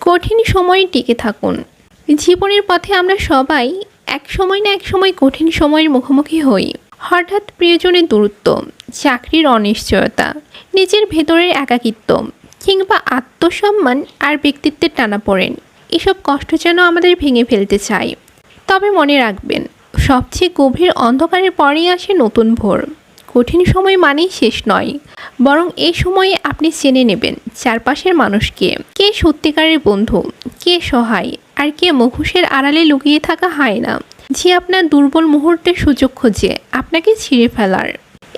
কঠিন সময়ে টিকে থাকুন। জীবনের পথে আমরা সবাই এক সময় না এক সময় কঠিন সময়ের মুখোমুখি হই। হঠাৎ প্রিয়জনের দূরত্ব, চাকরির অনিশ্চয়তা, নিজের ভেতরের একাকিত্ব কিংবা আত্মসম্মান আর ব্যক্তিত্বের টানাপোড়েন, এসব কষ্ট যেন আমাদের ভেঙে ফেলতে চায়। তবে মনে রাখবেন, সবচেয়ে গভীর অন্ধকারের পরেই আসে নতুন ভোর। কঠিন সময় মানেই শেষ নয়, বরং এই সময়ে আপনি চেনে নেবেন চারপাশের মানুষকে, কে সত্যিকারের বন্ধু, কে সহায়, আর কে মুখোশের আড়ালে লুকিয়ে থাকা হায়না, যে আপনার দুর্বল মুহূর্তের সুযোগ খোঁজে আপনাকে ছিঁড়ে ফেলার।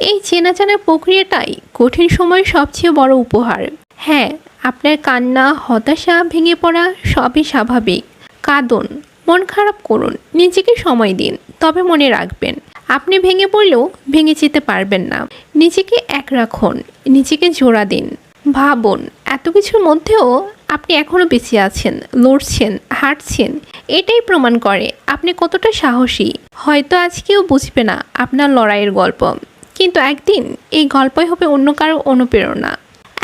এই চেনা জানা প্রক্রিয়াটাই কঠিন সময়ের সবচেয়ে বড় উপহার। হ্যাঁ, আপনার কান্না, হতাশা, ভেঙে পড়া সবই স্বাভাবিক। কাঁদুন, মন খারাপ করুন, নিজেকে সময় দিন। তবে মনে রাখবেন, আপনি ভেঙে পড়লেও ভেঙে যেতে পারবেন না। নিজেকে এক রাখুন, নিজেকে জোড়া দিন। ভাবুন, এত কিছুর মধ্যেও আপনি এখনও বেঁচে আছেন, লড়ছেন, হাঁটছেন। এটাই প্রমাণ করে আপনি কতটা সাহসী। হয়তো আজ কেউ বুঝবে না আপনার লড়াইয়ের গল্প, কিন্তু একদিন এই গল্পই হবে অন্য কারো অনুপ্রেরণা।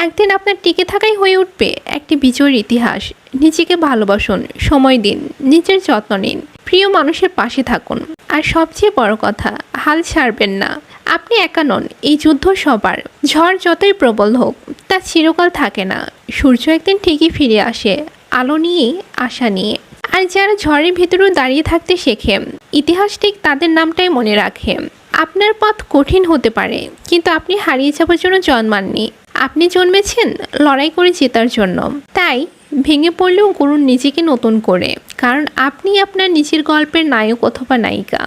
একদিন আপনার টিকে থাকাই হয়ে উঠবে একটি বিজয়ের ইতিহাস। নিজেকে ভালোবাসুন, সময় দিন, নিজের যত্ন নিন, প্রিয় মানুষের পাশে থাকুন। আর সবচেয়ে বড় কথা, হাল ছাড়বেন না। আপনি একা নন, এই যুদ্ধ সবার। ঝড় যতই প্রবল হোক, তা চিরকাল থাকে না। সূর্য একদিন ঠিকই ফিরে আসে, আলো নিয়ে, আশা নিয়ে। আর যারা ঝড়ের ভেতরেও দাঁড়িয়ে থাকতে শেখে, ইতিহাস ঠিক তাদের নামটাই মনে রাখে। আপনার পথ কঠিন হতে পারে, কিন্তু আপনি হারিয়ে যাওয়ার জন্য জন্মাননি। আপনি জন্মেছেন লড়াই করে জেতার জন্য। তাই ভেঙে পড়লেও গড়ুন নিজেকে নতুন করে, কারণ আপনি আপনার নিজের গল্পের নায়ক অথবা নায়িকা।